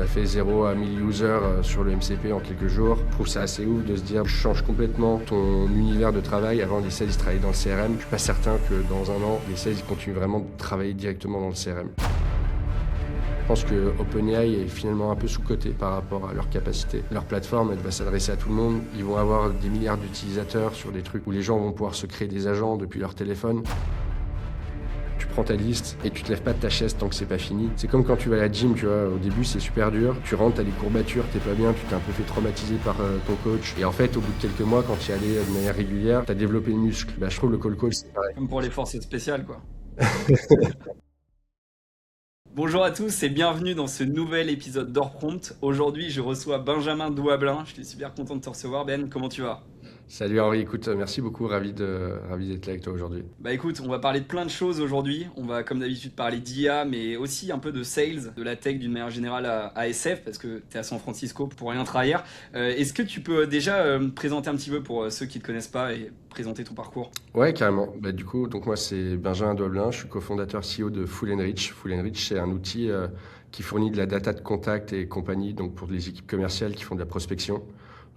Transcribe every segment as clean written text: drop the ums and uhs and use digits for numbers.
a fait 0 à 1000 users sur le MCP en quelques jours. Je trouve ça assez ouf de se dire, tu changes complètement ton univers de travail. Avant, les sales, ils travaillaient dans le CRM. Je suis pas certain que dans un an, les sales, ils continuent vraiment de travailler directement dans le CRM. Je pense que OpenAI est finalement un peu sous-coté par rapport à leur capacité. Leur plateforme, elle va s'adresser à tout le monde. Ils vont avoir des milliards d'utilisateurs sur des trucs où les gens vont pouvoir se créer des agents depuis leur téléphone. Tu prends ta liste et tu te lèves pas de ta chaise tant que c'est pas fini. C'est comme quand tu vas à la gym, tu vois, au début c'est super dur. Tu rentres, t'as des courbatures, t'es pas bien, tu t'es un peu fait traumatiser par ton coach. Et en fait, au bout de quelques mois, quand tu y allais de manière régulière, t'as développé le muscle. Bah, je trouve le call c'est pareil. Comme pour les forces spéciales, quoi. Bonjour à tous et bienvenue dans ce nouvel épisode d'Orprompt. Aujourd'hui, je reçois Benjamin Douablin. Je suis super content de te recevoir. Ben, comment tu vas? Salut Henri, écoute, merci beaucoup, ravi d'être là avec toi aujourd'hui. Bah écoute, on va parler de plein de choses aujourd'hui. On va comme d'habitude parler d'IA, mais aussi un peu de sales, de la tech d'une manière générale à SF, parce que tu es à San Francisco pour rien trahir. Est-ce que tu peux déjà me présenter un petit peu pour ceux qui ne te connaissent pas et présenter ton parcours? Ouais, carrément. Bah, du coup, donc moi c'est Benjamin Douablin, je suis cofondateur CEO de Full & Reach. Full & Reach, c'est un outil qui fournit de la data de contact et compagnie, donc pour les équipes commerciales qui font de la prospection.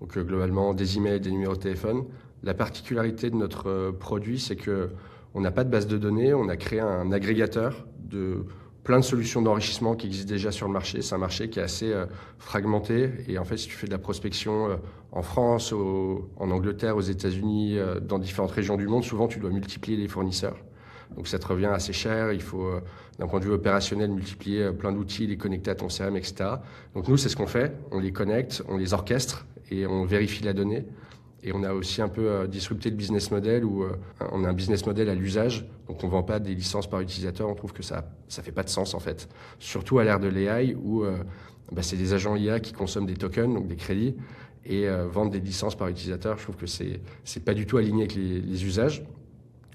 Donc globalement, des emails, des numéros de téléphone. La particularité de notre produit, c'est que on n'a pas de base de données, on a créé un agrégateur de plein de solutions d'enrichissement qui existent déjà sur le marché. C'est un marché qui est assez fragmenté. Et en fait, si tu fais de la prospection en France, en Angleterre, aux États-Unis, dans différentes régions du monde, souvent tu dois multiplier les fournisseurs. Donc ça te revient assez cher, il faut d'un point de vue opérationnel multiplier plein d'outils, les connecter à ton CRM, etc. Donc nous c'est ce qu'on fait, on les connecte, on les orchestre et on vérifie la donnée. Et on a aussi un peu disrupté le business model où on a un business model à l'usage, donc on ne vend pas des licences par utilisateur, on trouve que ça fait pas de sens en fait. Surtout à l'ère de l'AI où c'est des agents IA qui consomment des tokens, donc des crédits, et vendre des licences par utilisateur, je trouve que c'est pas du tout aligné avec les usages.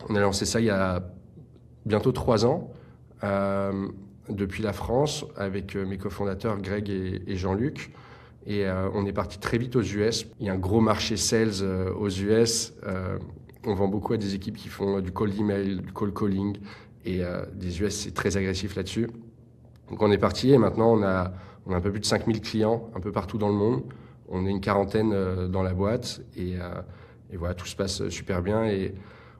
On a lancé ça il y a bientôt 3 ans, depuis la France, avec mes cofondateurs Greg et Jean-Luc. Et on est parti très vite aux US. Il y a un gros marché sales aux US. On vend beaucoup à des équipes qui font du cold email, du cold calling. Et des US, c'est très agressif là-dessus. Donc on est parti et maintenant on a un peu plus de 5000 clients un peu partout dans le monde. On est une quarantaine dans la boîte. Et voilà, tout se passe super bien. Et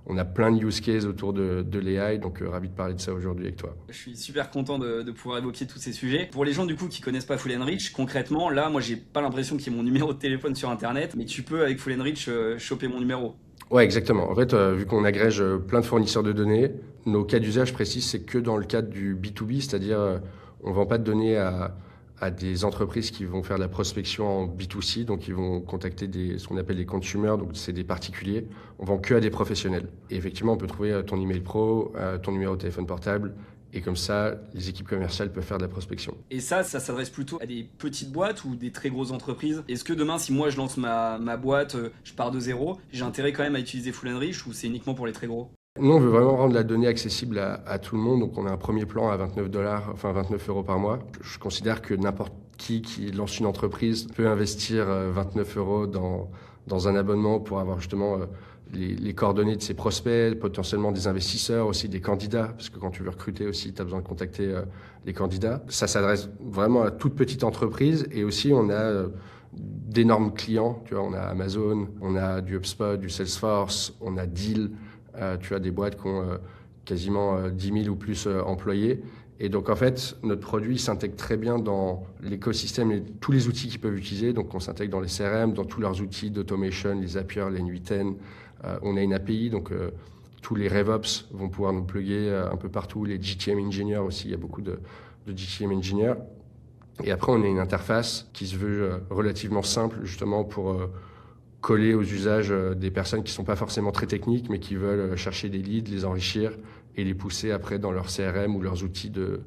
on a plein de use cases autour de l'AI, donc ravi de parler de ça aujourd'hui avec toi. Je suis super content de pouvoir évoquer tous ces sujets. Pour les gens du coup qui connaissent pas Full & Reach, concrètement, là, moi j'ai pas l'impression qu'il y ait mon numéro de téléphone sur internet, mais tu peux avec Full & Reach choper mon numéro. Ouais, exactement. En fait, vu qu'on agrège plein de fournisseurs de données, nos cas d'usage précis, c'est que dans le cadre du B2B, c'est-à-dire on vend pas de données à des entreprises qui vont faire de la prospection en B2C, donc ils vont contacter ce qu'on appelle des consumers, donc c'est des particuliers. On vend que à des professionnels. Et effectivement, on peut trouver ton email pro, ton numéro de téléphone portable, et comme ça, les équipes commerciales peuvent faire de la prospection. Et ça s'adresse plutôt à des petites boîtes ou des très grosses entreprises? Est-ce que demain, si moi je lance ma boîte, je pars de zéro, j'ai intérêt quand même à utiliser Full & Reach ou c'est uniquement pour les très gros? Nous, on veut vraiment rendre la donnée accessible à tout le monde. Donc, on a un premier plan à 29 euros par mois. Je considère que n'importe qui lance une entreprise peut investir 29 euros dans un abonnement pour avoir justement les coordonnées de ses prospects, potentiellement des investisseurs, aussi des candidats, parce que quand tu veux recruter aussi, tu as besoin de contacter les candidats. Ça s'adresse vraiment à toute petite entreprise et aussi on a d'énormes clients. Tu vois, on a Amazon, on a du HubSpot, du Salesforce, on a Deal. Tu as des boîtes qui ont quasiment 10 000 ou plus employés. Et donc, en fait, notre produit s'intègre très bien dans l'écosystème et tous les outils qu'ils peuvent utiliser. Donc, on s'intègre dans les CRM, dans tous leurs outils d'automation, les Zapier, les N8N. On a une API, donc tous les RevOps vont pouvoir nous plugger un peu partout. Les GTM Engineers aussi, il y a beaucoup de GTM Engineers. Et après, on a une interface qui se veut relativement simple, justement, pour coller aux usages des personnes qui ne sont pas forcément très techniques, mais qui veulent chercher des leads, les enrichir et les pousser après dans leur CRM ou leurs outils de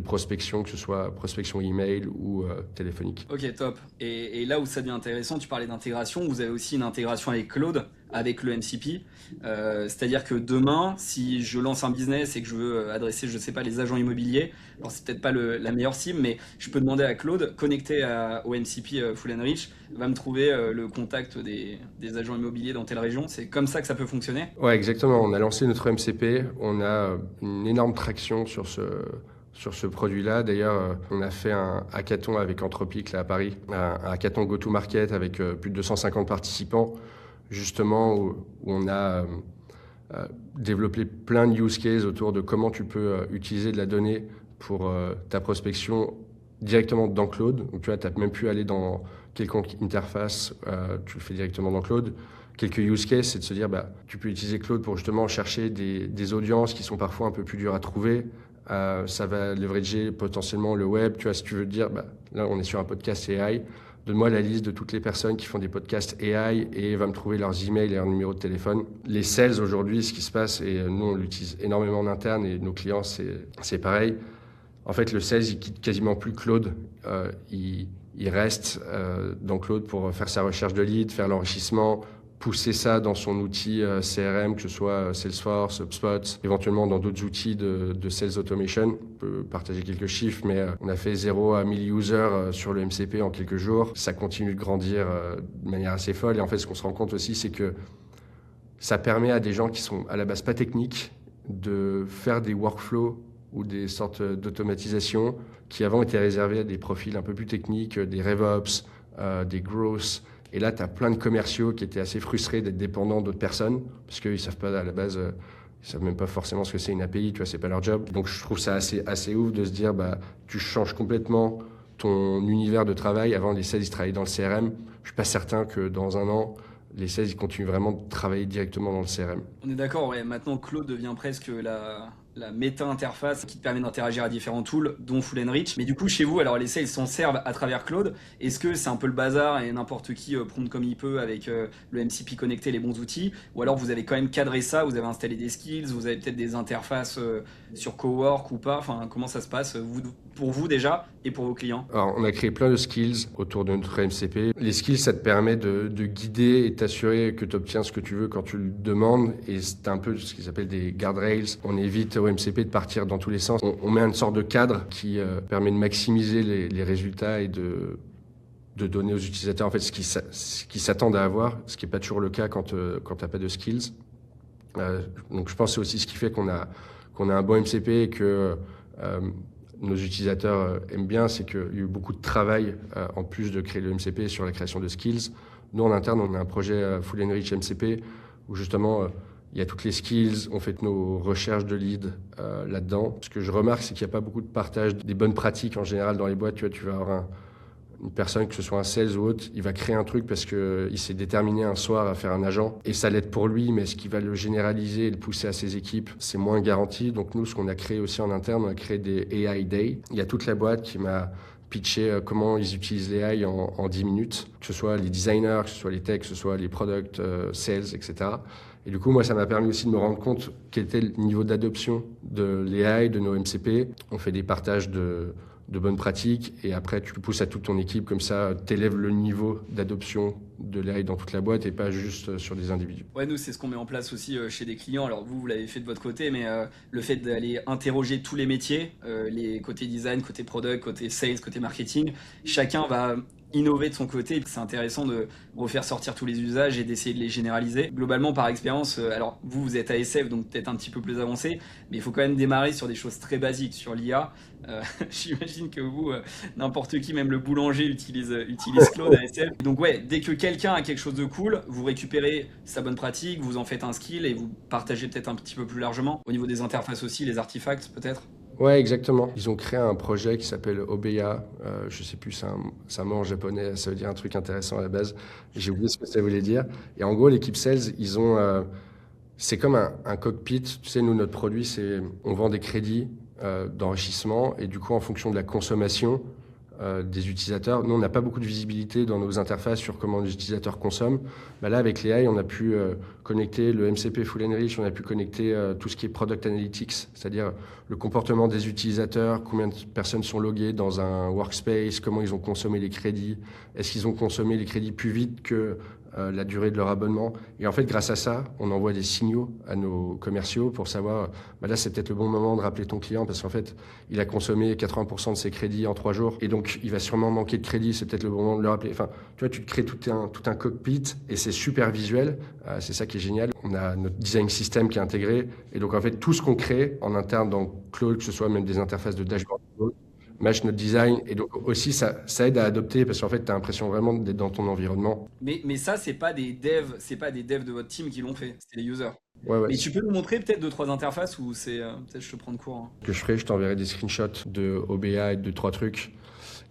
prospection, que ce soit prospection email ou téléphonique. Ok, top. Et là où ça devient intéressant, tu parlais d'intégration, vous avez aussi une intégration avec Claude, avec le MCP. C'est-à-dire que demain, si je lance un business et que je veux adresser, je ne sais pas, les agents immobiliers, alors c'est peut-être pas la meilleure cible, mais je peux demander à Claude, connecté au MCP Full & Reach, va me trouver le contact des agents immobiliers dans telle région. C'est comme ça que ça peut fonctionner? Ouais, exactement. On a lancé notre MCP, on a une énorme traction sur sur ce produit-là. D'ailleurs, on a fait un hackathon avec Anthropic là, à Paris, un hackathon go-to-market avec plus de 250 participants, justement où on a développé plein de use cases autour de comment tu peux utiliser de la donnée pour ta prospection directement dans Claude. Donc tu vois, tu n'as même pu aller dans quelconque interface, tu le fais directement dans Claude. Quelques use cases, c'est de se dire, tu peux utiliser Claude pour justement chercher des audiences qui sont parfois un peu plus dures à trouver. Ça va leverager potentiellement le web. Tu vois, si tu veux dire, là, on est sur un podcast AI. Donne-moi la liste de toutes les personnes qui font des podcasts AI et va me trouver leurs emails et leurs numéros de téléphone. Les sales, aujourd'hui, ce qui se passe, et nous, on l'utilise énormément en interne et nos clients, c'est pareil. En fait, le sales, il quitte quasiment plus Claude. Il reste dans Claude pour faire sa recherche de leads, faire l'enrichissement, pousser ça dans son outil CRM, que ce soit Salesforce, HubSpot, éventuellement dans d'autres outils de sales automation. On peut partager quelques chiffres, mais on a fait 0 à 1000 users sur le MCP en quelques jours. Ça continue de grandir de manière assez folle. Et en fait, ce qu'on se rend compte aussi, c'est que ça permet à des gens qui sont à la base pas techniques de faire des workflows ou des sortes d'automatisation qui avant étaient réservées à des profils un peu plus techniques, des RevOps, des growth. Et là, tu as plein de commerciaux qui étaient assez frustrés d'être dépendants d'autres personnes parce qu'ils ne savent pas à la base, ils savent même pas forcément ce que c'est une API, tu vois, c'est pas leur job. Donc je trouve ça assez ouf de se dire, tu changes complètement ton univers de travail. Avant, les sales, ils travaillaient dans le CRM. Je suis pas certain que dans un an, les sales, ils continuent vraiment de travailler directement dans le CRM. On est d'accord, ouais. Maintenant, Claude devient presque la méta-interface qui te permet d'interagir à différents tools, dont Full & Rich. Mais du coup, chez vous, alors les sales s'en servent à travers Claude. Est-ce que c'est un peu le bazar et n'importe qui prompt comme il peut avec le MCP connecté, les bons outils? Ou alors vous avez quand même cadré ça, vous avez installé des skills, vous avez peut-être des interfaces sur Cowork ou pas? Enfin, comment ça se passe pour vous déjà et pour vos clients? Alors, on a créé plein de skills autour de notre MCP. Les skills, ça te permet de guider et t'assurer que tu obtiens ce que tu veux quand tu le demandes. Et c'est un peu ce qu'ils appellent des guardrails. On évite au MCP de partir dans tous les sens. On met une sorte de cadre qui permet de maximiser les résultats et de donner aux utilisateurs en fait ce qu'ils s'attendent à avoir, ce qui n'est pas toujours le cas quand tu n'as pas de skills. Donc je pense que c'est aussi ce qui fait qu'on a un bon MCP et que nos utilisateurs aiment bien, c'est qu'il y a eu beaucoup de travail en plus de créer le MCP sur la création de skills. Nous, en interne, on a un projet Full & Rich MCP où justement il y a toutes les skills, on fait nos recherches de leads là-dedans. Ce que je remarque, c'est qu'il n'y a pas beaucoup de partage des bonnes pratiques en général dans les boîtes. Tu vas avoir une personne, que ce soit un sales ou autre, il va créer un truc parce qu'il s'est déterminé un soir à faire un agent et ça l'aide pour lui, mais est-ce qu'il va le généraliser et le pousser à ses équipes, c'est moins garanti. Donc nous, ce qu'on a créé aussi en interne, on a créé des AI Day. Il y a toute la boîte qui m'a pitché comment ils utilisent l'AI en 10 minutes, que ce soit les designers, que ce soit les techs, que ce soit les product sales, etc. Et du coup, moi, ça m'a permis aussi de me rendre compte quel était le niveau d'adoption de l'AI, de nos MCP. On fait des partages de bonnes pratiques et après, tu le pousses à toute ton équipe. Comme ça, tu élèves le niveau d'adoption de l'AI dans toute la boîte et pas juste sur des individus. Ouais, nous, c'est ce qu'on met en place aussi chez des clients. Alors, vous l'avez fait de votre côté, mais le fait d'aller interroger tous les métiers, les côtés design, côté product, côté sales, côté marketing, chacun va innover de son côté. C'est intéressant de refaire sortir tous les usages et d'essayer de les généraliser. Globalement, par expérience, alors vous êtes ASF, donc peut-être un petit peu plus avancé, mais il faut quand même démarrer sur des choses très basiques, sur l'IA. J'imagine que vous, n'importe qui, même le boulanger, utilise Claude ASF. Donc ouais, dès que quelqu'un a quelque chose de cool, vous récupérez sa bonne pratique, vous en faites un skill et vous partagez peut-être un petit peu plus largement. Au niveau des interfaces aussi, les artefacts peut-être. Ouais, exactement. Ils ont créé un projet qui s'appelle Obeya. Je sais plus, c'est un mot en japonais, ça veut dire un truc intéressant à la base. J'ai oublié ce que ça voulait dire. Et en gros, l'équipe sales, ils ont, c'est comme un cockpit. Tu sais, nous, notre produit, on vend des crédits d'enrichissement et du coup, en fonction de la consommation des utilisateurs, nous, on n'a pas beaucoup de visibilité dans nos interfaces sur comment les utilisateurs consomment. Là, avec l'AI, on a pu connecter le MCP Full & Rich, on a pu connecter tout ce qui est Product Analytics, c'est-à-dire le comportement des utilisateurs, combien de personnes sont loguées dans un workspace, comment ils ont consommé les crédits, est-ce qu'ils ont consommé les crédits plus vite que la durée de leur abonnement. Et en fait, grâce à ça, on envoie des signaux à nos commerciaux pour savoir, là, c'est peut-être le bon moment de rappeler ton client parce qu'en fait, il a consommé 80% de ses crédits en 3 jours et donc il va sûrement manquer de crédit, c'est peut-être le bon moment de le rappeler. Enfin, tu vois, tu te crées tout un cockpit et c'est super visuel. C'est ça qui est génial. On a notre design system qui est intégré et donc en fait, tout ce qu'on crée en interne dans Claude, que ce soit même des interfaces de dashboard, match notre design et donc aussi ça aide à adopter parce qu'en fait tu as l'impression vraiment d'être dans ton environnement. Mais ça, c'est pas des devs de votre team qui l'ont fait, c'était les users. Ouais, Mais tu peux nous montrer peut-être deux, trois interfaces où c'est. Peut-être je te prends de court, hein. Ce que je ferai, je t'enverrai des screenshots de OBA et de 2-3 trucs.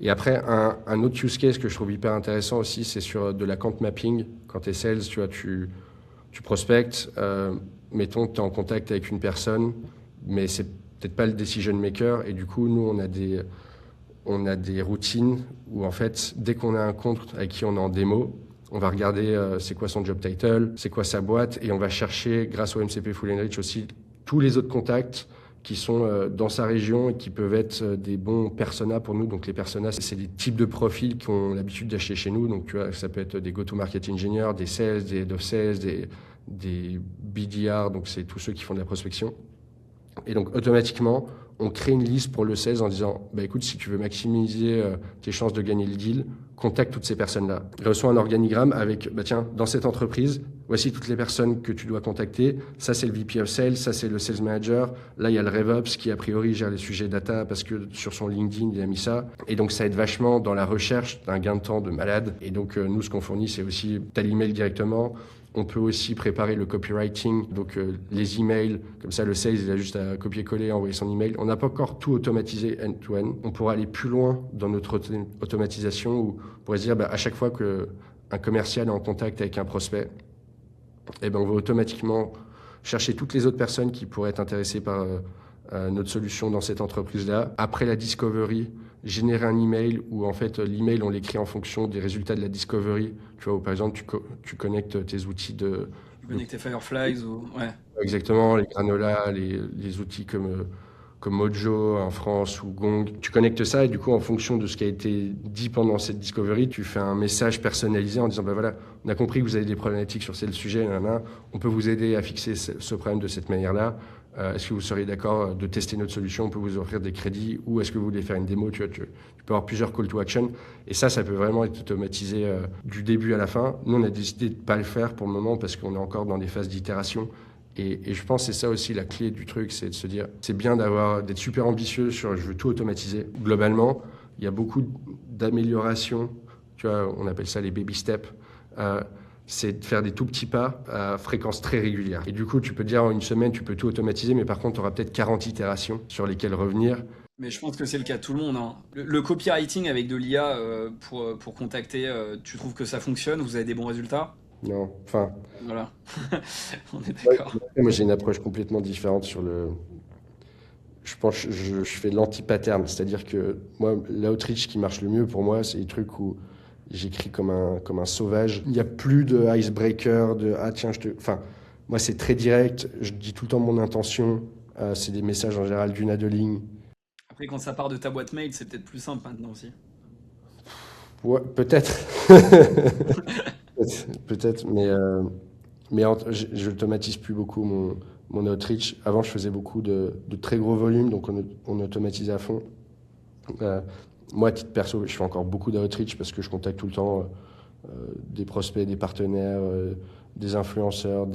Et après, un autre use case que je trouve hyper intéressant aussi, c'est sur de l'account mapping. Quand tu es sales, tu vois, tu prospectes, mettons que tu es en contact avec une personne, mais c'est peut-être pas le decision maker. Et du coup, nous, on a des routines où, en fait, dès qu'on a un compte avec qui on est en démo, on va regarder c'est quoi son job title, c'est quoi sa boîte, et on va chercher, grâce au MCP Full Enrich aussi, tous les autres contacts qui sont dans sa région et qui peuvent être des bons personas pour nous. Donc les personas, c'est des types de profils qui ont l'habitude d'acheter chez nous. Donc tu vois, ça peut être des go-to-market engineers, des sales, des head of sales, des BDR, donc c'est tous ceux qui font de la prospection. Et donc automatiquement, on crée une liste pour le sales en disant écoute, si tu veux maximiser tes chances de gagner le deal, contacte toutes ces personnes-là. Il reçoit un organigramme avec tiens, dans cette entreprise, voici toutes les personnes que tu dois contacter. Ça, c'est le VP of Sales, ça, c'est le Sales Manager. Là, il y a le RevOps qui, a priori, gère les sujets data parce que sur son LinkedIn, il a mis ça. Et donc, ça aide vachement dans la recherche d'un gain de temps de malade. Et donc, nous, ce qu'on fournit, c'est aussi, tu as l'email directement. On peut aussi préparer le copywriting, donc les emails, comme ça le sales il a juste à copier-coller et envoyer son email. On n'a pas encore tout automatisé end-to-end. On pourra aller plus loin dans notre automatisation où on pourrait se dire à chaque fois qu'un commercial est en contact avec un prospect, on va automatiquement chercher toutes les autres personnes qui pourraient être intéressées par notre solution dans cette entreprise-là. Après la discovery, générer un email où en fait l'email on l'écrit en fonction des résultats de la discovery. Tu vois, où, par exemple tu connectes tes outils de... Tu connectes tes Fireflies ou... Ouais. Exactement, les Granola, les outils comme Mojo en France ou Gong. Tu connectes ça et du coup en fonction de ce qui a été dit pendant cette discovery, tu fais un message personnalisé en disant voilà, on a compris que vous avez des problématiques sur tel sujet, on peut vous aider à fixer ce problème de cette manière-là. Est-ce que vous seriez d'accord de tester notre solution? On peut vous offrir des crédits ou est-ce que vous voulez faire une démo? Tu peux avoir plusieurs call to action et ça peut vraiment être automatisé du début à la fin. Nous, on a décidé de ne pas le faire pour le moment parce qu'on est encore dans des phases d'itération. Et je pense que c'est ça aussi la clé du truc, c'est de se dire, c'est bien d'être super ambitieux sur je veux tout automatiser. Globalement, il y a beaucoup d'améliorations, tu vois, on appelle ça les baby steps. C'est de faire des tout petits pas à fréquence très régulière. Et du coup, tu peux dire en une semaine, tu peux tout automatiser, mais par contre, tu auras peut-être 40 itérations sur lesquelles revenir. Mais je pense que c'est le cas de tout le monde, hein. Le copywriting avec de l'IA pour contacter, tu trouves que ça fonctionne? Vous avez des bons résultats? Non, enfin... Voilà, on est d'accord. Moi, j'ai une approche complètement différente sur le... Je pense que je fais l'anti-pattern, c'est-à-dire que moi, l'outreach qui marche le mieux pour moi, c'est les trucs où j'écris comme un sauvage. Il n'y a plus de icebreaker, tiens, Enfin, moi, c'est très direct, je dis tout le temps mon intention, c'est des messages en général d'1 à 2 lignes. Après, quand ça part de ta boîte mail, c'est peut-être plus simple maintenant aussi. Ouais, peut-être. Peut-être, mais je n'automatise plus beaucoup mon outreach. Avant, je faisais beaucoup de très gros volumes, donc on automatisait à fond. Moi, à titre perso, je fais encore beaucoup d'outreach parce que je contacte tout le temps des prospects, des partenaires, des influenceurs,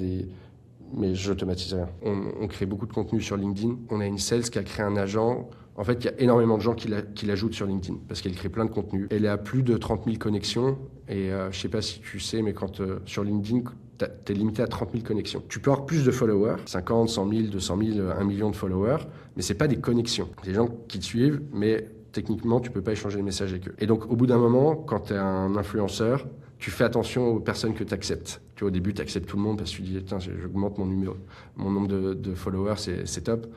mais je n'automatise rien. On crée beaucoup de contenu sur LinkedIn. On a une sales qui a créé un agent. En fait, il y a énormément de gens qui l'ajoutent sur LinkedIn parce qu'elle crée plein de contenu. Elle est à plus de 30 000 connexions et je ne sais pas si tu sais, mais quand sur LinkedIn, tu es limité à 30 000 connexions. Tu peux avoir plus de followers, 50, 100 000, 200 000, 1 million de followers, mais ce n'est pas des connexions. C'est des gens qui te suivent, mais techniquement, tu ne peux pas échanger les messages avec eux. Et donc, au bout d'un moment, quand tu es un influenceur, tu fais attention aux personnes que tu acceptes. Tu vois, au début, tu acceptes tout le monde parce que tu dis, j'augmente mon nombre de followers, c'est top,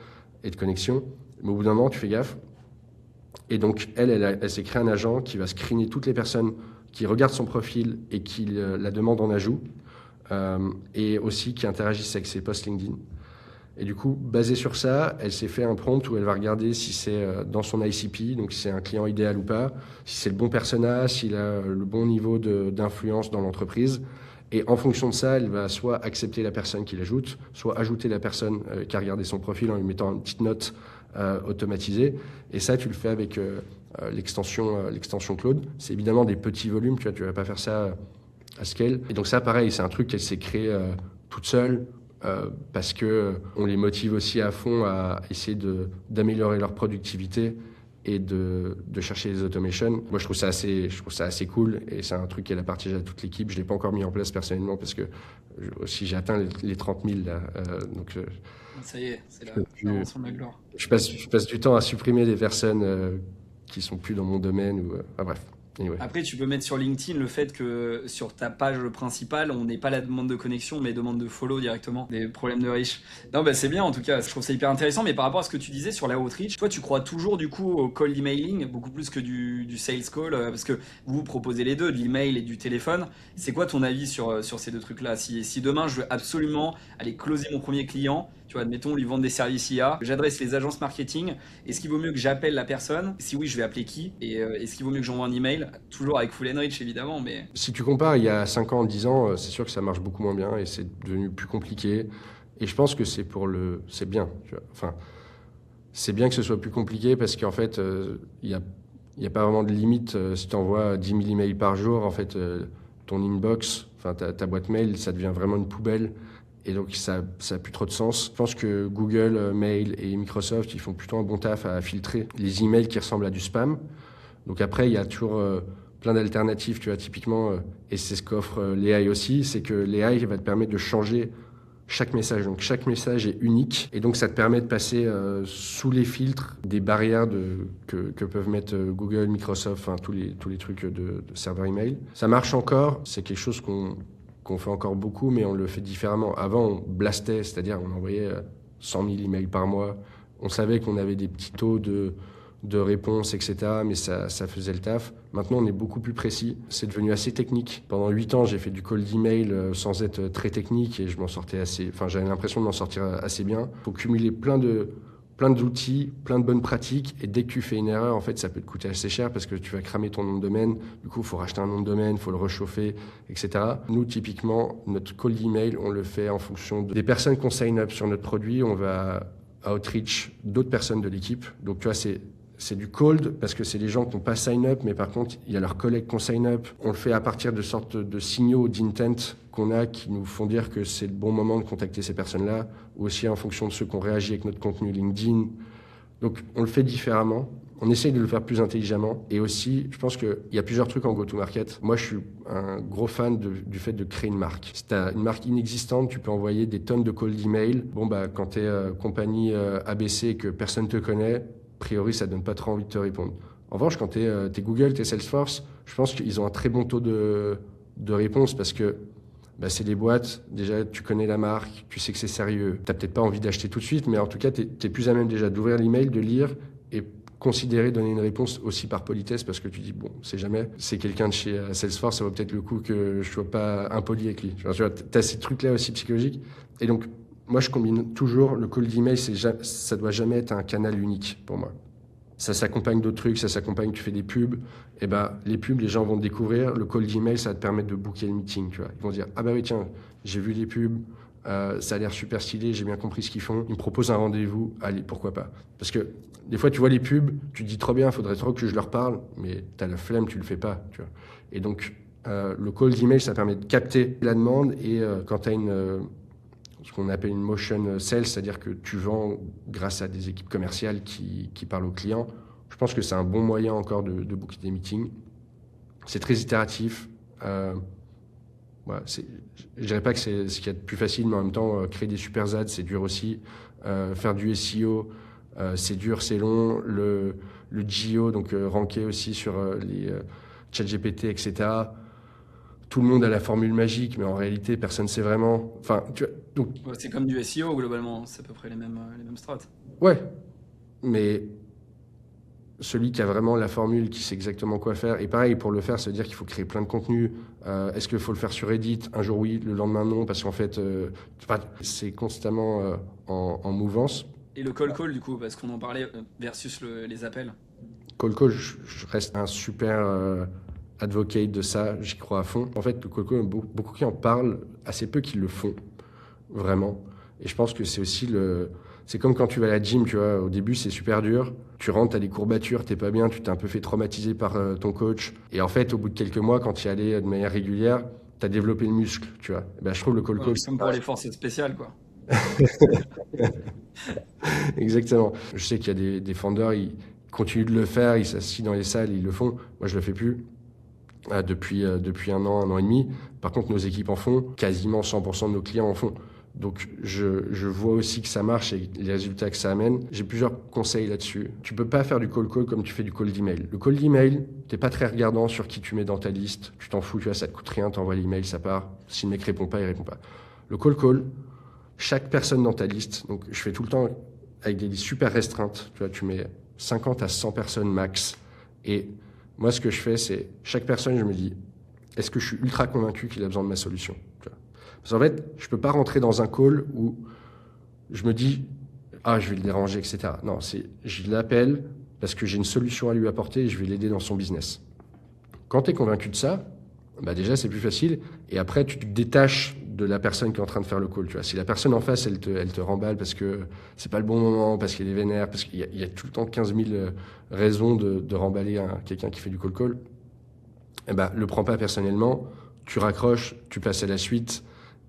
et de connexions. Mais au bout d'un moment, tu fais gaffe. Et donc, elle s'est créé un agent qui va screener toutes les personnes qui regardent son profil et qui la demandent en ajout, et aussi qui interagissent avec ses posts LinkedIn. Et du coup, basé sur ça, elle s'est fait un prompt où elle va regarder si c'est dans son ICP, donc si c'est un client idéal ou pas, si c'est le bon persona, s'il a le bon niveau d'influence dans l'entreprise. Et en fonction de ça, elle va soit accepter la personne qui l'ajoute, soit ajouter la personne qui a regardé son profil en lui mettant une petite note automatisée. Et ça, tu le fais avec l'extension Claude. C'est évidemment des petits volumes, tu vas pas faire ça à scale. Et donc ça, pareil, c'est un truc qu'elle s'est créé toute seule parce que on les motive aussi à fond à essayer d'améliorer leur productivité et de chercher les automations. Moi, je trouve ça assez cool et c'est un truc qu'elle a partagé à toute l'équipe. Je l'ai pas encore mis en place personnellement parce que si j'ai atteint les 30 000 là, donc ça y est, c'est la rançon de la gloire. je passe du temps à supprimer des personnes qui sont plus dans mon domaine ou bref. Anyway. Après, tu peux mettre sur LinkedIn le fait que sur ta page principale, on n'ait pas la demande de connexion, mais demande de follow directement. Des problèmes de riches. Non, bah c'est bien en tout cas. Je trouve ça hyper intéressant. Mais par rapport à ce que tu disais sur la outreach, toi, tu crois toujours du coup au cold emailing, beaucoup plus que du sales call, parce que vous proposez les deux, de l'email et du téléphone. C'est quoi ton avis sur ces deux trucs-là? Si demain, je veux absolument aller closer mon premier client, tu vois, admettons, lui vendre des services IA, j'adresse les agences marketing, est-ce qu'il vaut mieux que j'appelle la personne? Si oui, je vais appeler qui? Et est-ce qu'il vaut mieux que j'envoie un email? Toujours avec Full Enrich, évidemment, mais... Si tu compares il y a 5 ans, 10 ans, c'est sûr que ça marche beaucoup moins bien et c'est devenu plus compliqué. Et je pense que c'est bien, tu vois. Enfin, c'est bien que ce soit plus compliqué parce qu'en fait, il y a pas vraiment de limite. Si tu envoies 10 000 emails par jour, en fait, ton inbox, enfin ta boîte mail, ça devient vraiment une poubelle. Et donc, ça a plus trop de sens. Je pense que Google, Mail et Microsoft, ils font plutôt un bon taf à filtrer les emails qui ressemblent à du spam. Donc après, il y a toujours plein d'alternatives, tu vois, typiquement, et c'est ce qu'offre l'AI aussi, c'est que l'AI va te permettre de changer chaque message. Donc chaque message est unique, et donc ça te permet de passer sous les filtres des barrières que peuvent mettre Google, Microsoft, enfin tous les trucs de serveur email. Ça marche encore, c'est quelque chose qu'on fait encore beaucoup, mais on le fait différemment. Avant, on blastait, c'est-à-dire on envoyait 100 000 emails par mois. On savait qu'on avait des petits taux de réponses, etc., mais ça faisait le taf. Maintenant, on est beaucoup plus précis. C'est devenu assez technique. Pendant 8 ans, j'ai fait du cold email sans être très technique et je m'en sortais j'avais l'impression de m'en sortir assez bien. Il faut cumuler plein d'outils, plein de bonnes pratiques, et dès que tu fais une erreur, en fait, ça peut te coûter assez cher parce que tu vas cramer ton nom de domaine. Du coup, il faut racheter un nom de domaine, il faut le réchauffer, etc. Nous, typiquement, notre cold email, on le fait en fonction des personnes qu'on sign up sur notre produit. On va outreach d'autres personnes de l'équipe. Donc, tu vois, c'est du cold parce que c'est des gens qui n'ont pas sign up, mais par contre, il y a leurs collègues qui ont sign up. On le fait à partir de sortes de signaux d'intent qu'on a qui nous font dire que c'est le bon moment de contacter ces personnes-là, ou aussi en fonction de ceux qui ont réagi avec notre contenu LinkedIn. Donc, on le fait différemment. On essaye de le faire plus intelligemment. Et aussi, je pense qu'il y a plusieurs trucs en go-to-market. Moi, je suis un gros fan du fait de créer une marque. Si tu as une marque inexistante, tu peux envoyer des tonnes de cold email. Bon, quand tu es compagnie ABC et que personne ne te connaît, a priori, ça donne pas trop envie de te répondre. En revanche, quand tu es Google, tu es Salesforce, je pense qu'ils ont un très bon taux de réponse parce que c'est des boîtes, déjà tu connais la marque, tu sais que c'est sérieux. Tu n'as peut-être pas envie d'acheter tout de suite, mais en tout cas, tu es plus à même déjà d'ouvrir l'email, de lire et considérer donner une réponse aussi par politesse parce que tu dis, bon, c'est jamais, c'est quelqu'un de chez Salesforce, ça vaut peut-être le coup que je sois pas impoli avec lui. Tu as ces trucs-là aussi psychologiques. Et donc, moi, je combine toujours le cold email, ça doit jamais être un canal unique pour moi. Ça s'accompagne d'autres trucs, ça s'accompagne, tu fais des pubs. Et les pubs, les gens vont te découvrir. Le cold email, ça va te permettre de booker le meeting, tu vois. Ils vont dire, ah bah oui, tiens, j'ai vu les pubs, ça a l'air super stylé, j'ai bien compris ce qu'ils font. Ils me proposent un rendez-vous, allez, pourquoi pas. Parce que des fois, tu vois les pubs, tu te dis trop bien, faudrait trop que je leur parle, mais t'as la flemme, tu le fais pas, tu vois. Et donc, le cold email, ça permet de capter la demande et quand tu as ce qu'on appelle une motion sales, c'est-à-dire que tu vends grâce à des équipes commerciales qui parlent aux clients. Je pense que c'est un bon moyen encore de booker des meetings. C'est très itératif. Je dirais pas que c'est ce qu'il y a de plus facile, mais en même temps, créer des super ads, c'est dur aussi. Faire du SEO, c'est dur, c'est long. Le GEO, donc ranker aussi sur les ChatGPT, etc. Tout le monde a la formule magique, mais en réalité, personne ne sait vraiment. Enfin, donc... C'est comme du SEO, globalement. C'est à peu près les mêmes strats. Ouais, mais celui qui a vraiment la formule, qui sait exactement quoi faire. Et pareil, pour le faire, ça veut dire qu'il faut créer plein de contenu. Est-ce qu'il faut le faire sur Reddit? Un jour oui, le lendemain non, parce qu'en fait, c'est constamment en mouvance. Et le call, du coup, parce qu'on en parlait, versus les appels. Call, je reste un super advocate de ça, j'y crois à fond. En fait, le cold call, beaucoup qui en parlent, assez peu qui le font, vraiment. Et je pense que c'est aussi c'est comme quand tu vas à la gym, tu vois, au début c'est super dur, tu rentres, t'as des courbatures, t'es pas bien, tu t'es un peu fait traumatiser par ton coach. Et en fait, au bout de quelques mois, quand tu y allais de manière régulière, t'as développé le muscle, tu vois. Et ben, je trouve le cold Ouais, call, c'est comme pour les forces spéciales, quoi. exactement. Je sais qu'il y a des fendeurs, ils continuent de le faire, ils s'assient dans les salles, ils le font. Moi, je le fais plus depuis un an et demi. Par contre, nos équipes en font, quasiment 100% de nos clients en font. Donc, je vois aussi que ça marche et les résultats que ça amène. J'ai plusieurs conseils là-dessus. Tu peux pas faire du cold call comme tu fais du cold email. Le cold email, t'es pas très regardant sur qui tu mets dans ta liste. Tu t'en fous, tu vois, ça te coûte rien, t'envoies l'email, ça part. Si le mec répond pas, il répond pas. Le cold call, chaque personne dans ta liste, donc je fais tout le temps avec des listes super restreintes. Tu vois, tu mets 50 à 100 personnes max. Et moi, ce que je fais, c'est chaque personne, je me dis, est-ce que je suis ultra convaincu qu'il a besoin de ma solution? Tu vois. Parce qu'en fait, je peux pas rentrer dans un call où je me dis, ah, je vais le déranger, etc. Non, je l'appelle parce que j'ai une solution à lui apporter et je vais l'aider dans son business. Quand tu es convaincu de ça, bah déjà, c'est plus facile. Et après, tu te détaches de la personne qui est en train de faire le call. Tu vois. Si la personne en face, elle te remballe parce que c'est pas le bon moment, parce qu'elle est vénère, parce qu'il y a tout le temps 15 000 raisons de remballer quelqu'un qui fait du call, eh ben, le prends pas personnellement, tu raccroches, tu passes à la suite.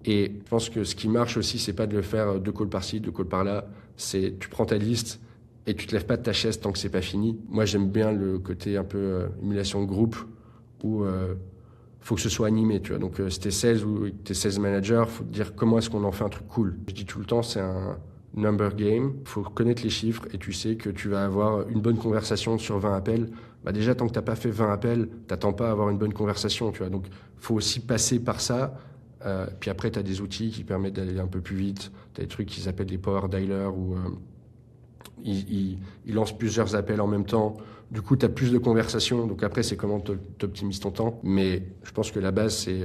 Et je pense que ce qui marche aussi, c'est pas de le faire deux calls par-ci, deux calls par-là. C'est tu prends ta liste et tu te lèves pas de ta chaise tant que c'est pas fini. Moi, j'aime bien le côté un peu émulation de groupe où faut que ce soit animé, tu vois. Donc, si t'es sales ou t'es sales manager, faut te dire comment est-ce qu'on en fait un truc cool. Je dis tout le temps, c'est un number game. Faut connaître les chiffres et tu sais que tu vas avoir une bonne conversation sur 20 appels. Bah déjà, tant que t'as pas fait 20 appels, t'attends pas à avoir une bonne conversation, tu vois. Donc, faut aussi passer par ça. Puis après, tu as des outils qui permettent d'aller un peu plus vite. Tu as des trucs qu'ils appellent des power dialers où ils lancent plusieurs appels en même temps. Du coup, tu as plus de conversations. Donc après, c'est comment tu optimises ton temps. Mais je pense que la base, c'est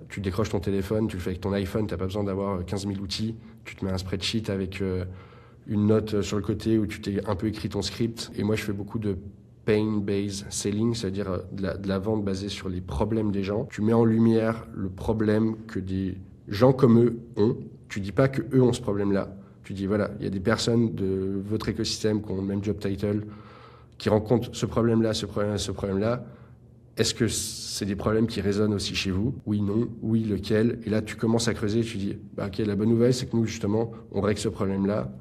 tu décroches ton téléphone, tu le fais avec ton iPhone, tu n'as pas besoin d'avoir 15 000 outils. Tu te mets un spreadsheet avec une note sur le côté où tu t'es un peu écrit ton script. Et moi, je fais beaucoup de pain-based selling, c'est-à-dire de la vente basée sur les problèmes des gens. Tu mets en lumière le problème que des gens comme eux ont. Tu dis pas que eux ont ce problème-là. Tu dis, voilà, il y a des personnes de votre écosystème qui ont le même job title, qui rencontrent ce problème-là, ce problème-là, ce problème-là. Est-ce que c'est des problèmes qui résonnent aussi chez vous? Oui, non. Oui, lequel? Et là, tu commences à creuser, tu dis, bah, ok, la bonne nouvelle, c'est que nous, justement, on règle ce problème-là.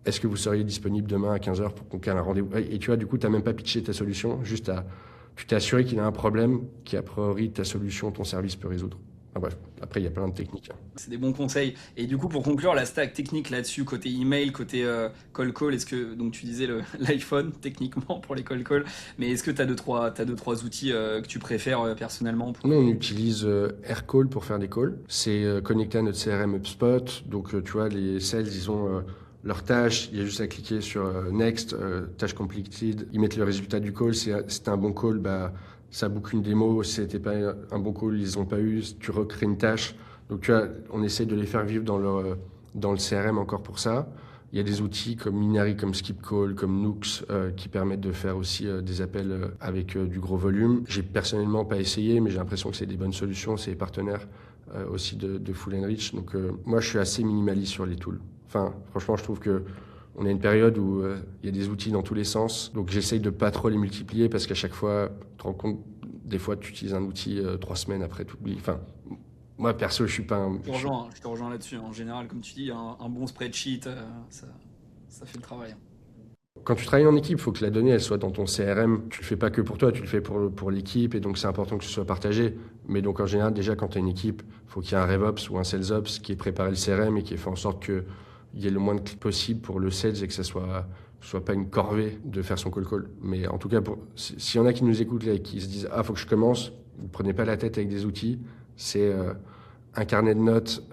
Est-ce que vous seriez disponible demain à 15h pour qu'on cale un rendez-vous? Et tu vois, du coup, tu n'as même pas pitché ta solution, tu t'es assuré qu'il y a un problème qui, a priori, ta solution, ton service peut résoudre. Enfin, bref, après, il y a plein de techniques. C'est des bons conseils. Et du coup, pour conclure, la stack technique là-dessus, côté email, côté call call, est-ce que, donc tu disais l'iPhone, techniquement, pour les call call, mais est-ce que tu as deux, trois outils que tu préfères personnellement Nous, on utilise Aircall pour faire des calls. C'est connecté à notre CRM HubSpot. Donc, tu vois, les sales, ils ont leurs tâches. Il y a juste à cliquer sur Next, tâche completed. Ils mettent le résultat du call. Si c'était un bon call, bah, ça boucle une démo. Si c'était pas un bon call, ils n'ont pas eu. Tu recrées une tâche. Donc, tu vois, on essaie de les faire vivre dans le CRM encore pour ça. Il y a des outils comme Minari, comme SkipCall, comme Nooks qui permettent de faire aussi des appels avec du gros volume. J'ai personnellement pas essayé, mais j'ai l'impression que c'est des bonnes solutions. C'est les partenaires aussi de Full Rich. Donc moi, je suis assez minimaliste sur les tools. Enfin, franchement, je trouve que on a une période où il y a des outils dans tous les sens. Donc j'essaye de pas trop les multiplier parce qu'à chaque fois, tu te rends compte, des fois, tu utilises un outil 3 semaines après, tu oublies. Enfin, moi, perso, je suis pas un... Je te rejoins là-dessus. En général, comme tu dis, un bon spreadsheet, ça fait le travail. Quand tu travailles en équipe, il faut que la donnée elle soit dans ton CRM. Tu le fais pas que pour toi, tu le fais pour l'équipe et donc c'est important que ce soit partagé. Mais donc en général, déjà quand tu as une équipe, il faut qu'il y ait un RevOps ou un SalesOps qui ait préparé le CRM et qui ait fait en sorte qu'il y ait le moins de clics possible pour le sales et que ça soit pas une corvée de faire son call. Mais en tout cas, s'il y en a qui nous écoutent là et qui se disent ah faut que je commence, ne prenez pas la tête avec des outils. C'est un carnet de notes,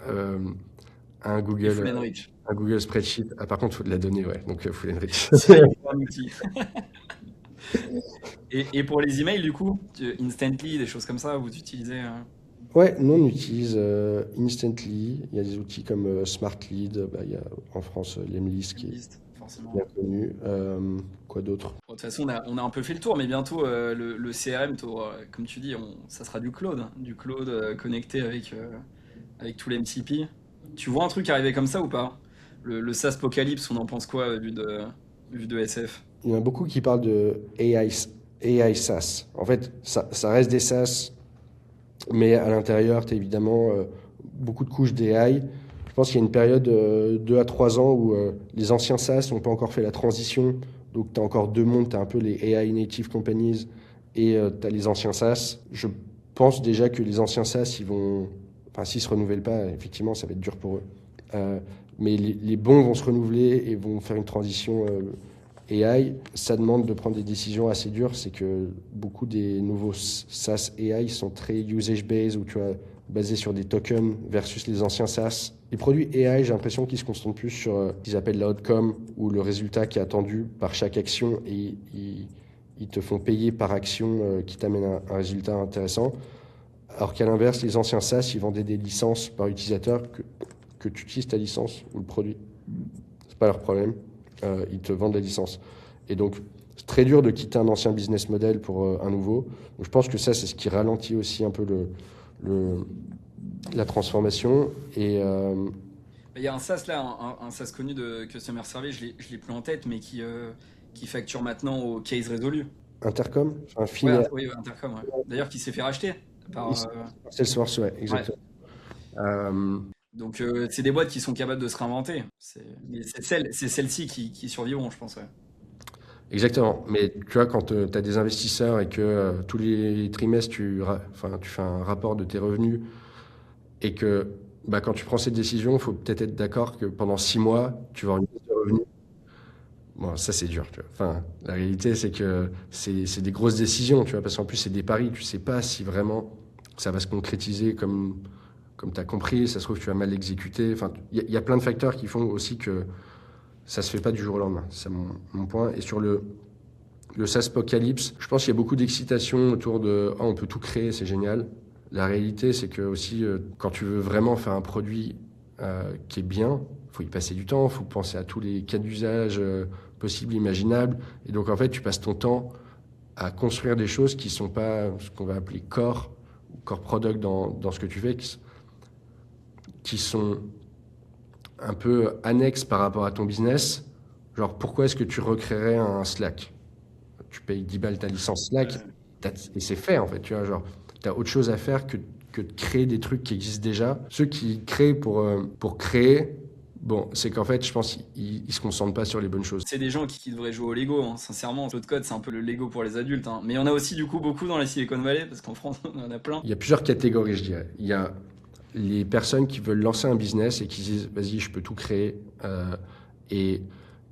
un Google. Un Google Spreadsheet. Ah, par contre, il faut de la donnée, ouais. Donc, Full Rich. C'est un outil. Et pour les emails, du coup, Instantly, des choses comme ça, vous utilisez Ouais, nous, on utilise Instantly. Il y a des outils comme Smart Lead. Bah, il y a en France Lemlist qui est List, forcément. bien connu. Quoi d'autre? Bon, de toute façon, on a un peu fait le tour, mais bientôt, le CRM, comme tu dis, ça sera du cloud, hein. Du cloud connecté avec tout l'MCP. Tu vois un truc arriver comme ça ou pas? Le SaaS Apocalypse, on en pense quoi, vu de SF? Il y en a beaucoup qui parlent de AI SaaS. En fait, ça reste des SaaS, mais à l'intérieur, tu as évidemment beaucoup de couches d'AI. Je pense qu'il y a une période de 2 à 3 ans où les anciens SaaS n'ont pas encore fait la transition. Donc, tu as encore deux mondes. Tu as un peu les AI native companies et tu as les anciens SaaS. Je pense déjà que les anciens SaaS, ils vont. Enfin, s'ils ne se renouvellent pas, effectivement, ça va être dur pour eux. Euh, mais les bons vont se renouveler et vont faire une transition AI. Ça demande de prendre des décisions assez dures. C'est que beaucoup des nouveaux SaaS AI sont très usage-based, où tu vois, basés sur des tokens versus les anciens SaaS. Les produits AI, j'ai l'impression qu'ils se concentrent plus sur ce qu'ils appellent l'outcome, ou le résultat qui est attendu par chaque action, et ils te font payer par action qui t'amène un résultat intéressant. Alors qu'à l'inverse, les anciens SaaS, ils vendaient des licences par utilisateur que tu utilises ta licence ou le produit. C'est pas leur problème. Ils te vendent la licence. Et donc, c'est très dur de quitter un ancien business model pour un nouveau. Donc, je pense que ça, c'est ce qui ralentit aussi un peu la transformation. Et Il y a un SaaS là, un SaaS connu de Customer Service, je l'ai plus en tête, mais qui facture maintenant au case résolu. Intercom, enfin, Ouais, Fin, oui, Intercom, ouais. D'ailleurs, qui s'est fait racheter par. Salesforce, ouais, Ouais. exactement. Euh, Donc, c'est des boîtes qui sont capables de se réinventer. Mais c'est celles-ci qui survivront, je pense, ouais. Exactement. Mais tu vois, quand tu as des investisseurs et que tous les trimestres, enfin, tu fais un rapport de tes revenus et que bah, quand tu prends cette décision, il faut peut-être être d'accord que pendant 6 mois, tu vas avoir une baisse de revenus. Bon, ça, c'est dur, tu vois. Enfin, la réalité, c'est que c'est des grosses décisions, tu vois, parce qu'en plus, c'est des paris. Tu sais pas si vraiment ça va se concrétiser comme tu as compris. Ça se trouve, tu vas mal l'exécuter. Enfin, il y a plein de facteurs qui font aussi que ça se fait pas du jour au lendemain. C'est mon point. Et sur le SaaS Apocalypse, je pense qu'il y a beaucoup d'excitation autour de on peut tout créer, c'est génial. La réalité, c'est que aussi, quand tu veux vraiment faire un produit qui est bien, il faut y passer du temps, il faut penser à tous les cas d'usage possibles, imaginables. Et donc, en fait, tu passes ton temps à construire des choses qui ne sont pas ce qu'on va appeler core, ou core product dans ce que tu fais, qui sont un peu annexes par rapport à ton business. Genre, pourquoi est-ce que tu recréerais un Slack? Tu payes 10 balles ta licence Slack Ouais. et c'est fait en fait, tu vois, genre, tu as autre chose à faire que de créer des trucs qui existent déjà. Ceux qui créent pour créer, bon, c'est qu'en fait, je pense qu'ils se concentrent pas sur les bonnes choses. C'est des gens qui devraient jouer au Lego, hein. Sincèrement, Claude Code, c'est un peu le Lego pour les adultes, hein. Mais il y en a aussi, du coup, beaucoup dans la Silicon Valley, parce qu'en France, on en a plein. Il y a plusieurs catégories, je dirais. Il y a les personnes qui veulent lancer un business et qui disent, vas-y, je peux tout créer. Et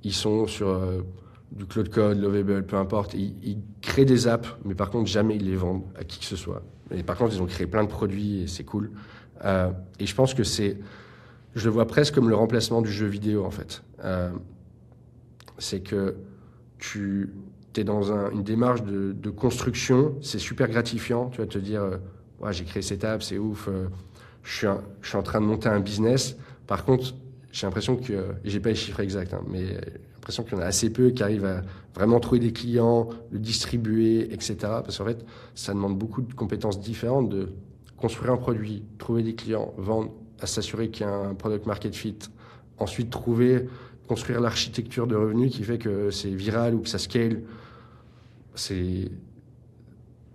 ils sont sur du Cloud Code, Lovable, peu importe. Ils créent des apps, mais par contre, jamais ils les vendent à qui que ce soit. Mais par contre, ils ont créé plein de produits et c'est cool. Et je pense que je le vois presque comme le remplacement du jeu vidéo, en fait. C'est que tu es dans une démarche de construction, c'est super gratifiant. Tu vas te dire, ouais, j'ai créé cette app, c'est ouf, je suis en train de monter un business. Par contre, j'ai l'impression que, et j'ai pas les chiffres exacts, hein, mais j'ai l'impression qu'il y en a assez peu qui arrivent à vraiment trouver des clients, le distribuer, etc. Parce qu'en fait, ça demande beaucoup de compétences différentes de construire un produit, trouver des clients, vendre, à s'assurer qu'il y a un product market fit, ensuite construire l'architecture de revenus qui fait que c'est viral ou que ça scale. C'est,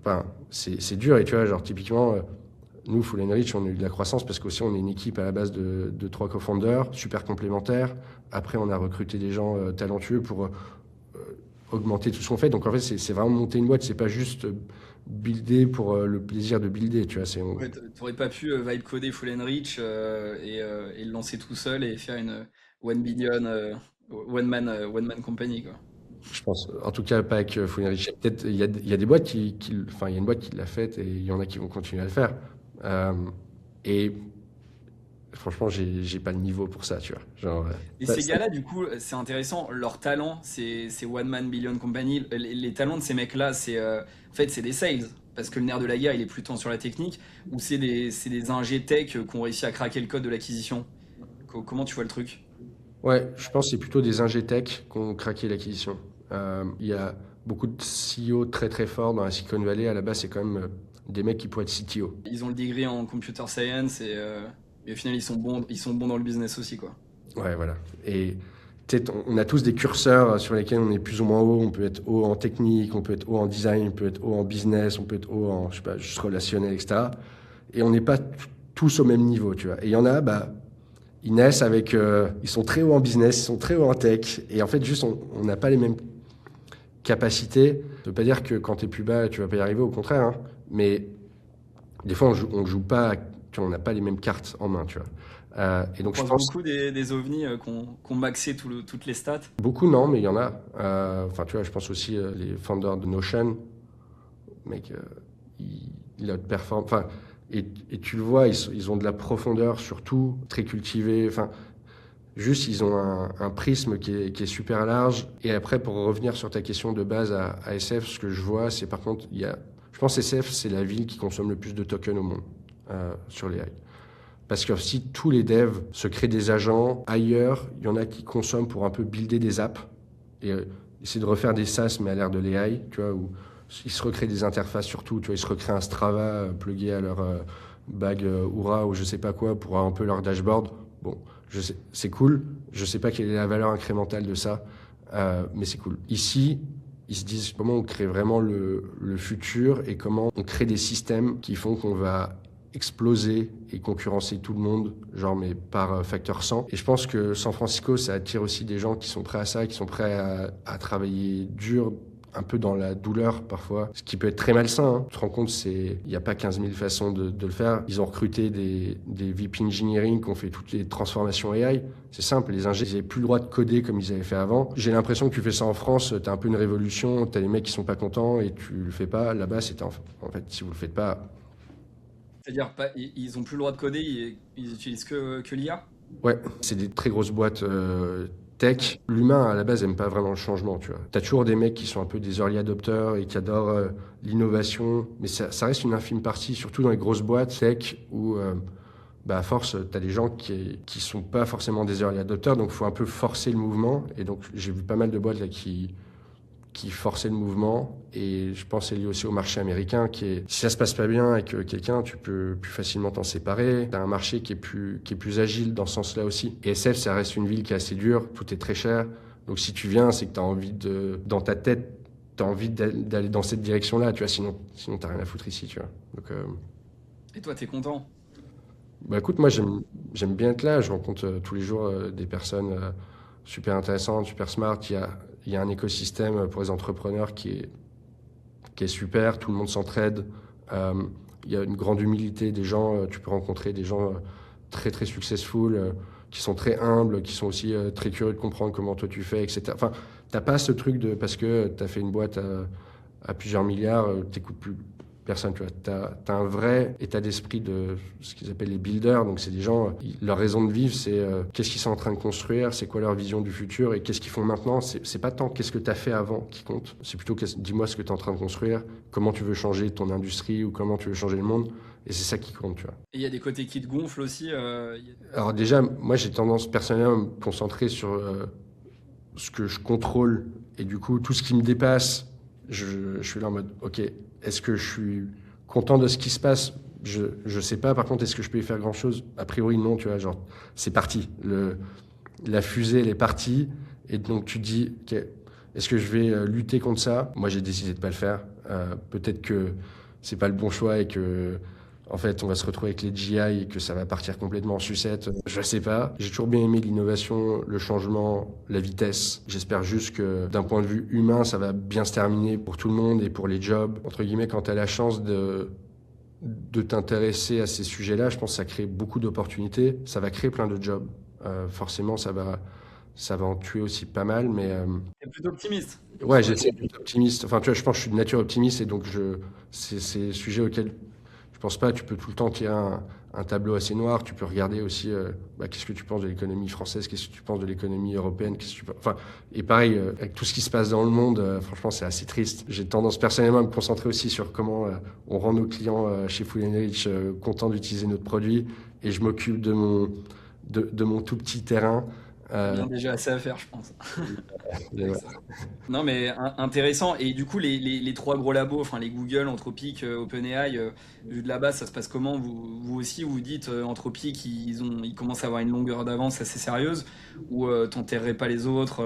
enfin, c'est dur et tu vois, genre typiquement, nous, Full Rich, on a eu de la croissance parce qu'aussi on est une équipe à la base de 3 co-founders, super complémentaires. Après, on a recruté des gens talentueux pour augmenter tout ce qu'on fait. Donc en fait, c'est vraiment monter une boîte, c'est pas juste builder pour le plaisir de builder, tu vois. Ouais, t'aurais pas pu vibe coder Full and Rich et le lancer tout seul et faire une 1 billion one man company, quoi. Je pense, en tout cas, pas avec Full Rich. Peut-être, il y a des boîtes enfin, il y a une boîte qui l'a faite et il y en a qui vont continuer à le faire. Euh, et franchement, j'ai pas le niveau pour ça, tu vois. Genre, Et ces gars-là, du coup, c'est intéressant. Leur talent, c'est one man billion company. Les talents de ces mecs-là, en fait, c'est des sales. Parce que le nerf de la guerre, il est plus tant sur la technique, ou c'est des ingé tech qui ont réussi à craquer le code de l'acquisition. Comment tu vois le truc? Ouais, je pense que c'est plutôt des ingé-tech qui ont craqué l'acquisition. Il y a beaucoup de CEO très très forts dans la Silicon Valley. À la base, c'est quand même des mecs qui pourraient être CTO. Ils ont le degré en computer science et au final ils sont bons dans le business aussi quoi. Ouais, voilà. Et peut-être on a tous des curseurs sur lesquels on est plus ou moins haut. On peut être haut en technique, on peut être haut en design, on peut être haut en business, on peut être haut en, je sais pas, juste relationnel, etc. Et on n'est pas tous au même niveau, tu vois. Et il y en a, bah, ils naissent avec, ils sont très hauts en business, ils sont très hauts en tech. Et en fait, juste, on n'a pas les mêmes capacités. Ça veut pas dire que quand tu es plus bas, tu vas pas y arriver, au contraire, hein. Mais des fois, on joue pas, tu vois, on n'a pas les mêmes cartes en main, tu vois. Et On donc, je croise pense, beaucoup des ovnis qui ont maxé toutes les stats. beaucoup non, mais il y en a. Enfin, tu vois, je pense aussi les founders de Notion, mec, ils outperforment. Enfin, et tu le vois, ils ont de la profondeur, surtout très cultivée. Enfin, juste, ils ont un prisme qui est super large. Et après, pour revenir sur ta question de base à SF, ce que je vois, c'est par contre, je pense que SF, c'est la ville qui consomme le plus de tokens au monde sur les AI. Parce que si tous les devs se créent des agents ailleurs, il y en a qui consomment pour un peu builder des apps et essayer de refaire des SaaS, mais à l'ère de l'AI, tu vois, où ils se recréent des interfaces surtout, tu vois, ils se recréent un Strava plugué à leur bague Oura ou je sais pas quoi pour avoir un peu leur dashboard. Bon, je sais, c'est cool. Je sais pas quelle est la valeur incrémentale de ça, mais c'est cool. Ici, ils se disent comment on crée vraiment le futur et comment on crée des systèmes qui font qu'on va exploser et concurrencer tout le monde, genre mais par facteur 100. Et je pense que San Francisco, ça attire aussi des gens qui sont prêts à ça, qui sont prêts à travailler dur, un peu dans la douleur parfois, ce qui peut être très malsain, hein. Tu te rends compte, il n'y a pas 15 000 façons de le faire. Ils ont recruté des VP Engineering qui ont fait toutes les transformations AI. C'est simple, les ingénieurs n'avaient plus le droit de coder comme ils avaient fait avant. J'ai l'impression que tu fais ça en France, tu as un peu une révolution, tu as les mecs qui sont pas contents et tu le fais pas. Là-bas, c'était en fait, si vous le faites pas, C'est-à-dire ils ont plus le droit de coder, ils utilisent que l'IA. ouais, c'est des très grosses boîtes tech. L'humain, à la base, aime pas vraiment le changement, tu vois. T'as toujours des mecs qui sont un peu des early adopters et qui adorent l'innovation, mais ça reste une infime partie, surtout dans les grosses boîtes tech où, bah, à force, t'as des gens qui sont pas forcément des early adopters, donc il faut un peu forcer le mouvement. Et donc, j'ai vu pas mal de boîtes là qui forçait le mouvement. Et je pense que c'est lié aussi au marché américain si ça se passe pas bien avec quelqu'un, tu peux plus facilement t'en séparer. T'as un marché qui est plus agile dans ce sens-là aussi. Et SF, ça reste une ville qui est assez dure, tout est très cher. Donc si tu viens, c'est que t'as envie dans ta tête, t'as envie d'aller dans cette direction-là, tu vois, sinon t'as rien à foutre ici, tu vois. Donc, Et toi, t'es content? bah écoute, moi j'aime bien être là, je rencontre tous les jours des personnes super intéressantes, super smart. Il y a un écosystème pour les entrepreneurs qui est super, tout le monde s'entraide. Euh, il y a une grande humilité des gens, tu peux rencontrer des gens très très successful, qui sont très humbles, qui sont aussi très curieux de comprendre comment toi tu fais, etc. Enfin, t'as pas ce truc de parce que t'as fait une boîte à plusieurs milliards, t'écoutes plus personne, tu vois. T'as un vrai état d'esprit de ce qu'ils appellent les builders, donc c'est des gens, leur raison de vivre, c'est qu'est-ce qu'ils sont en train de construire, c'est quoi leur vision du futur et qu'est-ce qu'ils font maintenant. C'est pas tant qu'est-ce que tu as fait avant qui compte, c'est plutôt dis-moi ce que tu es en train de construire, comment tu veux changer ton industrie ou comment tu veux changer le monde, et c'est ça qui compte, tu vois. Et il y a des côtés qui te gonflent aussi. Alors déjà, moi j'ai tendance personnellement à me concentrer sur ce que je contrôle, et du coup tout ce qui me dépasse, je suis là en mode, ok, est-ce que je suis content de ce qui se passe? Je sais pas. Par contre, est-ce que je peux y faire grand-chose? A priori, non, tu vois. Genre, c'est parti. La fusée, elle est partie. Et donc, tu te dis, ok, est-ce que je vais lutter contre ça? Moi, j'ai décidé de pas le faire. Peut-être que c'est pas le bon choix et que, en fait, on va se retrouver avec les GI et que ça va partir complètement en sucette. Je sais pas. J'ai toujours bien aimé l'innovation, le changement, la vitesse. J'espère juste que d'un point de vue humain, ça va bien se terminer pour tout le monde et pour les jobs. Entre guillemets, quand tu as la chance de t'intéresser à ces sujets-là, je pense que ça crée beaucoup d'opportunités. Ça va créer plein de jobs. Forcément, ça va en tuer aussi pas mal, mais T'es plutôt optimiste. ouais, j'essaie d'être optimiste. Enfin, tu vois, je pense que je suis de nature optimiste et donc c'est des sujets auxquels je pense pas. Tu peux tout le temps tirer un tableau assez noir. Tu peux regarder aussi, bah, qu'est-ce que tu penses de l'économie française, qu'est-ce que tu penses de l'économie européenne, enfin, et pareil, avec tout ce qui se passe dans le monde, franchement, c'est assez triste. J'ai tendance personnellement à me concentrer aussi sur comment on rend nos clients chez Full Rich contents d'utiliser notre produit et je m'occupe de mon tout petit terrain. T'as bien déjà assez à faire, je pense. Mais Avec ouais. ça. Non, mais intéressant. Et du coup, les trois gros labos, enfin les Google, Anthropic, OpenAI, vu de là-bas, ça se passe comment? Vous aussi, vous dites Anthropic, ils commencent à avoir une longueur d'avance assez sérieuse, ou t'enterrerais pas les autres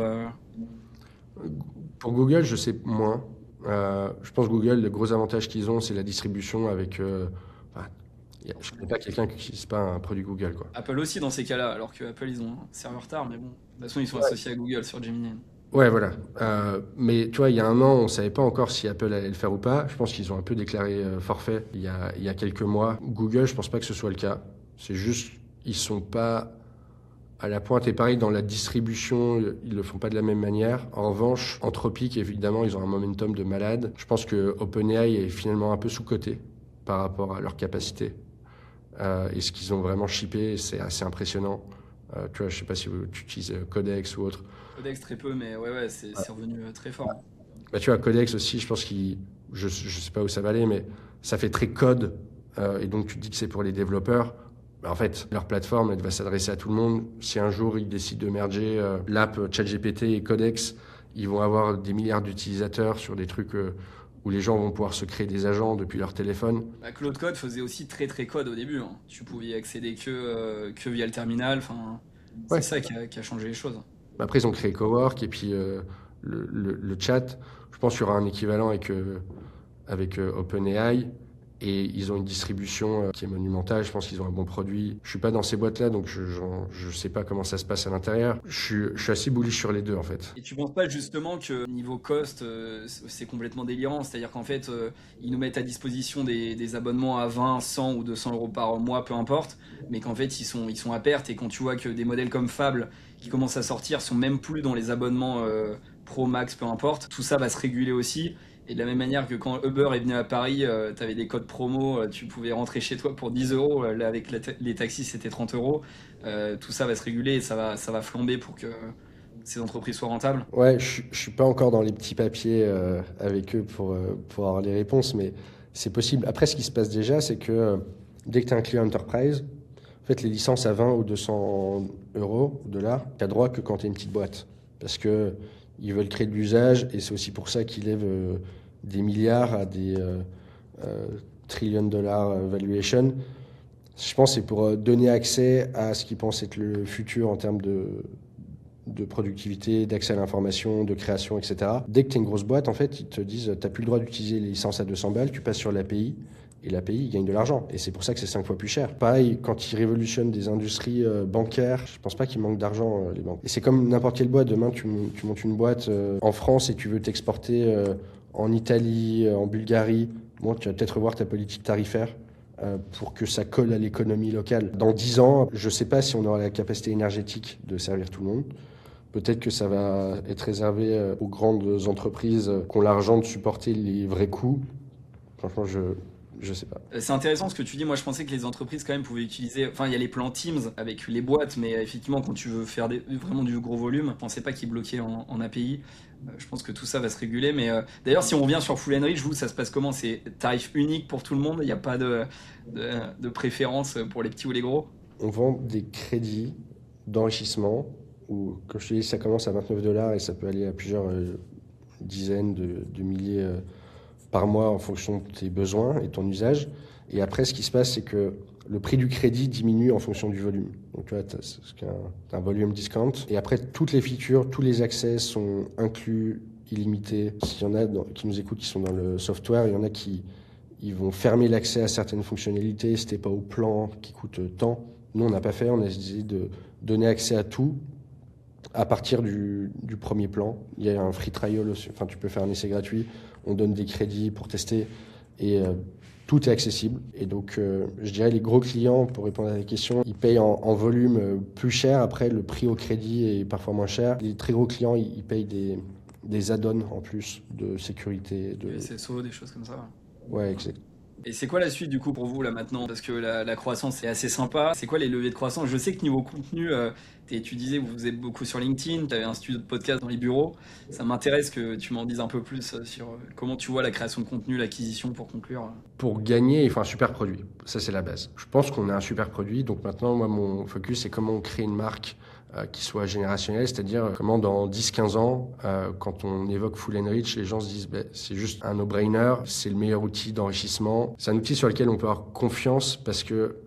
Pour Google, je sais moins. Je pense que Google, le gros avantage qu'ils ont, c'est la distribution avec. Enfin, je ne connais pas quelqu'un qui n'utilise pas un produit Google, quoi. Apple aussi dans ces cas-là, alors que Apple, ils ont un serveur tard, mais bon. De toute façon, ils sont associés à Google sur Gemini. Ouais, voilà. Mais tu vois, il y a un an, on ne savait pas encore si Apple allait le faire ou pas. Je pense qu'ils ont un peu déclaré forfait il y a quelques mois. Google, je pense pas que ce soit le cas. C'est juste, ils sont pas à la pointe. Et pareil, dans la distribution, ils le font pas de la même manière. En revanche, Anthropic, évidemment, ils ont un momentum de malade. Je pense que OpenAI est finalement un peu sous-coté par rapport à leur capacité. Et ce qu'ils ont vraiment shippé, c'est assez impressionnant. Tu vois, je sais pas si tu utilises Codex ou autre. Codex très peu, mais ouais, c'est revenu très fort. Bah, tu vois, Codex aussi, je pense je sais pas où ça va aller, mais ça fait très code. Et donc, tu te dis que c'est pour les développeurs. Bah, en fait, leur plateforme, elle va s'adresser à tout le monde. Si un jour, ils décident de merger l'app ChatGPT et Codex, ils vont avoir des milliards d'utilisateurs sur des trucs où les gens vont pouvoir se créer des agents depuis leur téléphone. Bah, Claude Code faisait aussi très code au début, hein. Tu pouvais y accéder que via le terminal. Enfin, c'est Ouais. ça qui a changé les choses. Après, ils ont créé Cowork et puis le chat. Je pense qu'il y aura un équivalent avec OpenAI. Et ils ont une distribution qui est monumentale. Je pense qu'ils ont un bon produit. Je suis pas dans ces boîtes-là, donc je sais pas comment ça se passe à l'intérieur. Je suis assez bullish sur les deux, en fait. Et tu penses pas justement que niveau cost, c'est complètement délirant? C'est-à-dire qu'en fait, ils nous mettent à disposition des abonnements à 20, 100 ou 200 euros par mois, peu importe, mais qu'en fait, ils sont à perte. Et quand tu vois que des modèles comme Fable qui commencent à sortir sont même plus dans les abonnements Pro, Max, peu importe, tout ça va se réguler aussi. Et de la même manière que quand Uber est venu à Paris, tu avais des codes promo, tu pouvais rentrer chez toi pour 10 euros. Là, avec les taxis, c'était 30 euros. Tout ça va se réguler et ça va flamber pour que ces entreprises soient rentables. Ouais, je suis pas encore dans les petits papiers avec eux pour avoir les réponses, mais c'est possible. Après, ce qui se passe déjà, c'est que dès que tu as un client enterprise, en fait, les licences à 20 ou 200 euros, dollars, tu as droit que quand tu es une petite boîte. Parce que ils veulent créer de l'usage et c'est aussi pour ça qu'ils lèvent des milliards à des euh, trillions de dollars valuation. Je pense que c'est pour donner accès à ce qu'ils pensent être le futur en termes de productivité, d'accès à l'information, de création, etc. Dès que tu es une grosse boîte, en fait, ils te disent tu n'as plus le droit d'utiliser les licences à 200 balles, tu passes sur l'API, et l'API, il gagne de l'argent. Et c'est pour ça que c'est 5 fois plus cher. Pareil, quand ils révolutionnent des industries bancaires, je pense pas qu'ils manquent d'argent, les banques. Et c'est comme n'importe quelle boîte. Demain, tu montes une boîte en France et tu veux t'exporter en Italie, en Bulgarie. Bon, tu vas peut-être revoir ta politique tarifaire pour que ça colle à l'économie locale. Dans 10 ans, je ne sais pas si on aura la capacité énergétique de servir tout le monde. Peut-être que ça va être réservé aux grandes entreprises qui ont l'argent de supporter les vrais coûts. Franchement, je sais pas. C'est intéressant ce que tu dis. Moi, je pensais que les entreprises, quand même, pouvaient utiliser. Enfin, il y a les plans Teams avec les boîtes, mais effectivement, quand tu veux faire vraiment du gros volume, je pensais pas qu'ils bloquaient en API. Je pense que tout ça va se réguler. Mais d'ailleurs, si on revient sur Full Enrich, vous, ça se passe comment? C'est tarif unique pour tout le monde? Il n'y a pas de préférence pour les petits ou les gros? On vend des crédits d'enrichissement où, comme je te dis, ça commence à 29 dollars et ça peut aller à plusieurs dizaines de milliers par mois en fonction de tes besoins et ton usage. Et après, ce qui se passe, c'est que le prix du crédit diminue en fonction du volume. Donc, tu vois, tu as un volume discount. Et après, toutes les features, tous les accès sont inclus, illimités. S'il y en a qui nous écoutent, qui sont dans le software, il y en a qui ils vont fermer l'accès à certaines fonctionnalités. C'était pas au plan qui coûte tant. Nous, on n'a pas fait. On a décidé de donner accès à tout à partir du premier plan. Il y a un free trial aussi. Enfin, tu peux faire un essai gratuit. On donne des crédits pour tester et tout est accessible. Et donc, je dirais les gros clients, pour répondre à la question, ils payent en volume plus cher. Après, le prix au crédit est parfois moins cher. Les très gros clients, ils payent des add-ons en plus de sécurité. Des SSO, des choses comme ça. Ouais, exact. Et c'est quoi la suite du coup pour vous là maintenant? Parce que la croissance est assez sympa. C'est quoi les levées de croissance? Je sais que niveau contenu, tu disais que vous êtes beaucoup sur LinkedIn, tu avais un studio de podcast dans les bureaux. Ça m'intéresse que tu m'en dises un peu plus sur comment tu vois la création de contenu, l'acquisition pour conclure. Pour gagner, il faut un super produit. Ça, c'est la base. Je pense qu'on a un super produit. Donc maintenant, moi, mon focus, c'est comment on crée une marque qui soit générationnel, c'est-à-dire comment dans 10-15 ans, quand on évoque Full Enrich, les gens se disent c'est juste un no-brainer, c'est le meilleur outil d'enrichissement. C'est un outil sur lequel on peut avoir confiance parce que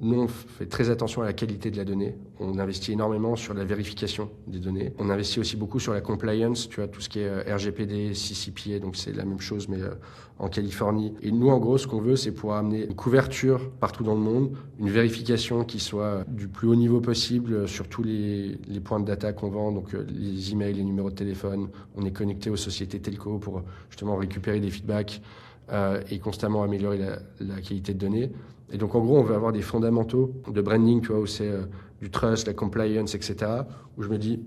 nous, on fait très attention à la qualité de la donnée. On investit énormément sur la vérification des données. On investit aussi beaucoup sur la compliance, tu vois, tout ce qui est RGPD, CCPA, donc c'est la même chose, mais en Californie. Et nous, en gros, ce qu'on veut, c'est pouvoir amener une couverture partout dans le monde, une vérification qui soit du plus haut niveau possible sur tous les points de data qu'on vend, donc les emails, les numéros de téléphone. On est connecté aux sociétés telco pour justement récupérer des feedbacks et constamment améliorer la qualité de données. Et donc, en gros, on veut avoir des fondamentaux de branding, tu vois, où c'est du trust, la compliance, etc., où je me dis,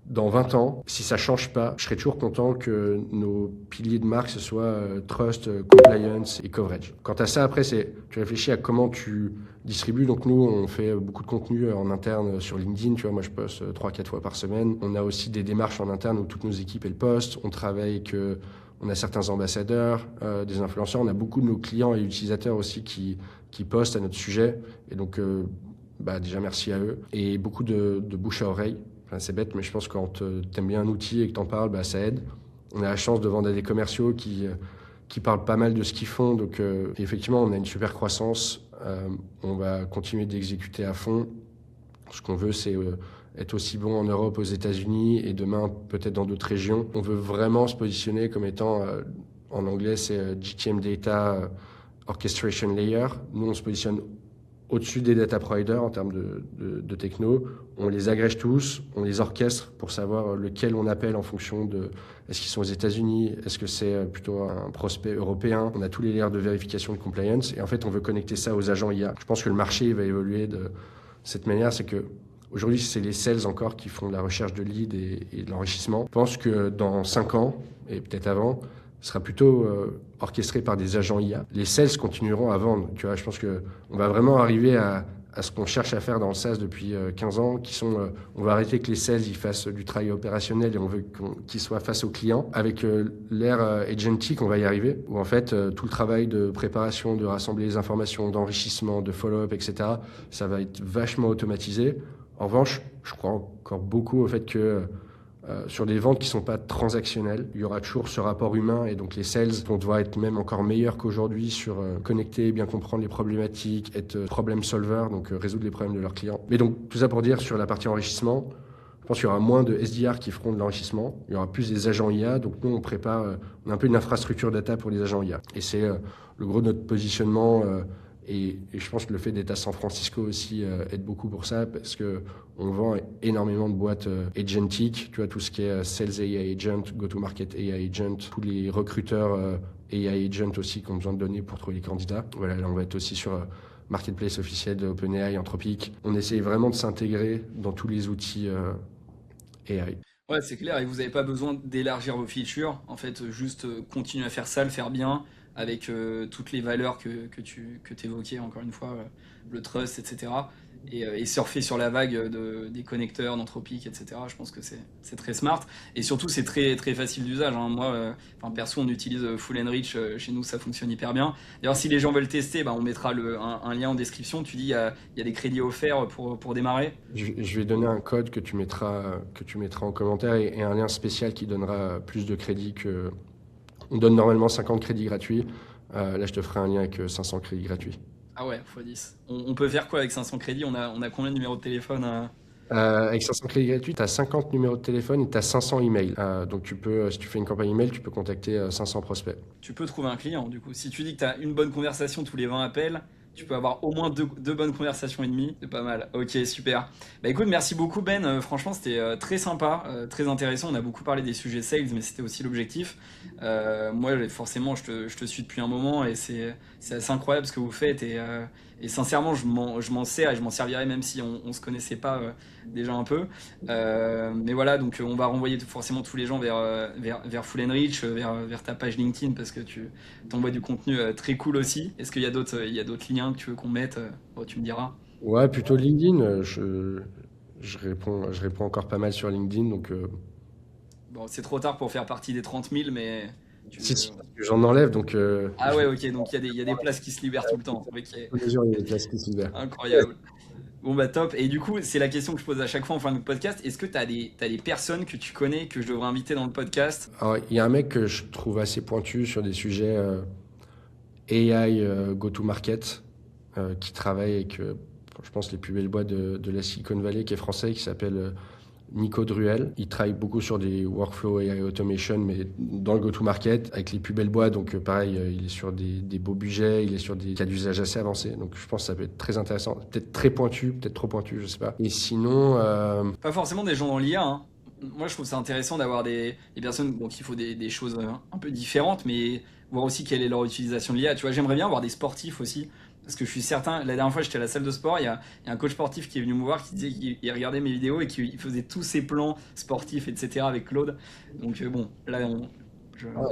dans 20 ans, si ça change pas, je serai toujours content que nos piliers de marque, ce soit trust, compliance et coverage. Quant à ça, après, tu réfléchis à comment tu distribues. Donc, nous, on fait beaucoup de contenu en interne sur LinkedIn. Tu vois, moi, je poste 3-4 fois par semaine. On a aussi des démarches en interne où toutes nos équipes, elles postent. On travaille avec... on a certains ambassadeurs, des influenceurs. On a beaucoup de nos clients et utilisateurs aussi qui postent à notre sujet. Et donc, déjà, merci à eux. Et beaucoup de bouche à oreille. Enfin, c'est bête, mais je pense que quand t'aimes bien un outil et que t'en parles, ça aide. On a la chance de vendre à des commerciaux qui parlent pas mal de ce qu'ils font. Donc, effectivement, on a une super croissance. On va continuer d'exécuter à fond. Ce qu'on veut, c'est être aussi bon en Europe, aux États-Unis et demain peut-être dans d'autres régions. On veut vraiment se positionner comme étant, en anglais, c'est GTM Data Orchestration Layer. Nous, on se positionne au-dessus des data providers en termes de techno. On les agrège tous, on les orchestre pour savoir lequel on appelle en fonction de est-ce qu'ils sont aux États-Unis, est-ce que c'est plutôt un prospect européen. On a tous les layers de vérification de compliance et en fait, on veut connecter ça aux agents IA. Je pense que le marché va évoluer de cette manière, c'est que aujourd'hui, c'est les sales encore qui font de la recherche de leads et de l'enrichissement. Je pense que dans 5 ans, et peut-être avant, ce sera plutôt orchestré par des agents IA. Les sales continueront à vendre. Tu vois, je pense qu'on va vraiment arriver à ce qu'on cherche à faire dans le SaaS depuis 15 ans, qui sont, on va arrêter que les sales ils fassent du travail opérationnel et on veut qu'ils soient face aux clients. Avec l'ère agentic, on va y arriver, où en fait, tout le travail de préparation, de rassembler les informations, d'enrichissement, de follow-up, etc., ça va être vachement automatisé. En revanche, je crois encore beaucoup au fait que sur des ventes qui ne sont pas transactionnelles, il y aura toujours ce rapport humain et donc les sales vont devoir être même encore meilleurs qu'aujourd'hui sur connecter, bien comprendre les problématiques, être problem solver, donc résoudre les problèmes de leurs clients. Mais donc tout ça pour dire sur la partie enrichissement, je pense qu'il y aura moins de SDR qui feront de l'enrichissement, il y aura plus des agents IA, donc nous on prépare, on a un peu une infrastructure data pour les agents IA. Et c'est le gros de notre positionnement et je pense que le fait d'être à San Francisco aussi aide beaucoup pour ça parce que on vend énormément de boîtes agentic, tu vois, tout ce qui est Sales AI Agent, Go-to-Market AI Agent, tous les recruteurs AI Agent aussi qui ont besoin de données pour trouver les candidats. Voilà, là on va être aussi sur Marketplace officiel de OpenAI, Anthropic. On essaye vraiment de s'intégrer dans tous les outils AI. Ouais, c'est clair, et vous n'avez pas besoin d'élargir vos features, en fait, juste continuer à faire ça, le faire bien, avec toutes les valeurs que tu évoquais, encore une fois, le trust, etc. Et surfer sur la vague des connecteurs, d'Anthropic, etc. Je pense que c'est très smart. Et surtout, c'est très, très facile d'usage, hein. Moi, perso, on utilise Full Enrich, chez nous, ça fonctionne hyper bien. D'ailleurs, si les gens veulent tester, on mettra un lien en description. Tu dis, il y a des crédits offerts pour démarrer. Je vais donner un code que tu mettras en commentaire et un lien spécial qui donnera plus de crédits que... On donne normalement 50 crédits gratuits. Là, je te ferai un lien avec 500 crédits gratuits. Ah ouais, x10. On peut faire quoi avec 500 crédits? On a combien de numéros de téléphone Avec 500 crédits gratuits, tu as 50 numéros de téléphone et tu as 500 emails. Donc, tu peux, si tu fais une campagne email, tu peux contacter 500 prospects. Tu peux trouver un client, du coup. Si tu dis que tu as une bonne conversation tous les 20 appels, tu peux avoir au moins deux bonnes conversations et demie. C'est pas mal. Ok, super. Bah écoute, merci beaucoup Ben. Franchement, c'était très sympa, très intéressant. On a beaucoup parlé des sujets sales, mais c'était aussi l'objectif. Moi, forcément, je te suis depuis un moment et c'est assez incroyable ce que vous faites. Et sincèrement, je m'en sers et je m'en servirai même si on se connaissait pas déjà un peu. Mais voilà, donc on va renvoyer forcément tous les gens vers Full Enrich, vers ta page LinkedIn parce que tu t'envoies du contenu très cool aussi. Est-ce qu'il y a d'autres liens que tu veux qu'on mette? Bon, tu me diras. Ouais, plutôt LinkedIn. Je réponds encore pas mal sur LinkedIn. Donc, Bon, c'est trop tard pour faire partie des 30 000, mais si, parce que j'en enlève. Donc, Ah ouais, ok, donc il y a des places qui se libèrent tout le temps. Ok, tous les jours, il y a des places qui sont ouvertes. incroyable. Bon bah top. Et du coup, c'est la question que je pose à chaque fois en fin de podcast. Est-ce que t'as des personnes que tu connais que je devrais inviter dans le podcast? Alors, il y a un mec que je trouve assez pointu sur des sujets AI go-to-market qui travaille avec, je pense, les plus belles boîtes de la Silicon Valley, qui est français, qui s'appelle Nico Druel. Il travaille beaucoup sur des workflow AI automation, mais dans le go-to-market, avec les plus belles boîtes. Donc pareil, il est sur des beaux budgets, il est sur des cas d'usage assez avancés. Donc je pense que ça peut être très intéressant. Peut-être très pointu, peut-être trop pointu, je sais pas. Et sinon, Pas forcément des gens dans l'IA, hein. Moi, je trouve ça intéressant d'avoir des personnes bon, qui font des choses un peu différentes, mais voir aussi quelle est leur utilisation de l'IA. Tu vois, j'aimerais bien avoir des sportifs aussi, parce que je suis certain, la dernière fois j'étais à la salle de sport, il y a un coach sportif qui est venu me voir, qui disait qu'il regardait mes vidéos et qu'il faisait tous ses plans sportifs, etc. avec Claude. Donc bon, là, ah,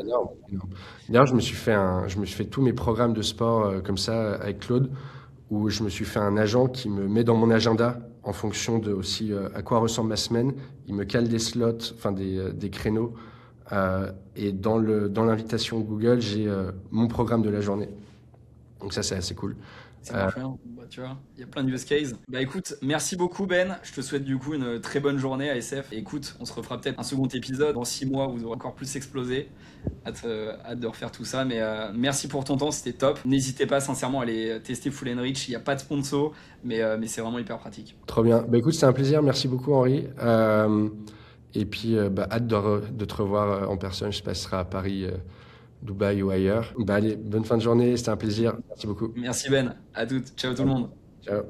énorme, énorme. D'ailleurs, je me suis fait tous mes programmes de sport comme ça avec Claude, où je me suis fait un agent qui me met dans mon agenda en fonction de aussi à quoi ressemble ma semaine. Il me cale des slots, enfin des créneaux. Et dans l'invitation Google, j'ai mon programme de la journée. Donc ça, c'est assez cool. c'est Euh, parfait, hein. Bah, tu vois, il y a plein de use cases. Bah écoute, merci beaucoup Ben. Je te souhaite du coup une très bonne journée à SF. Et écoute, on se refera peut-être un second épisode dans 6 mois où vous aurez encore plus explosé. Hâte de refaire tout ça. Mais merci pour ton temps, c'était top. N'hésitez pas sincèrement à aller tester Full Rich. Il n'y a pas de sponsor, mais c'est vraiment hyper pratique. Trop bien. Bah, écoute, c'était un plaisir. Merci beaucoup, Henri. Et puis, bah, hâte de te revoir en personne. Je sais pas si ce sera à Paris, Dubaï ou ailleurs. Bah, allez, bonne fin de journée. C'était un plaisir. Merci beaucoup. Merci Ben. À toutes. Ciao tout le monde. Ciao.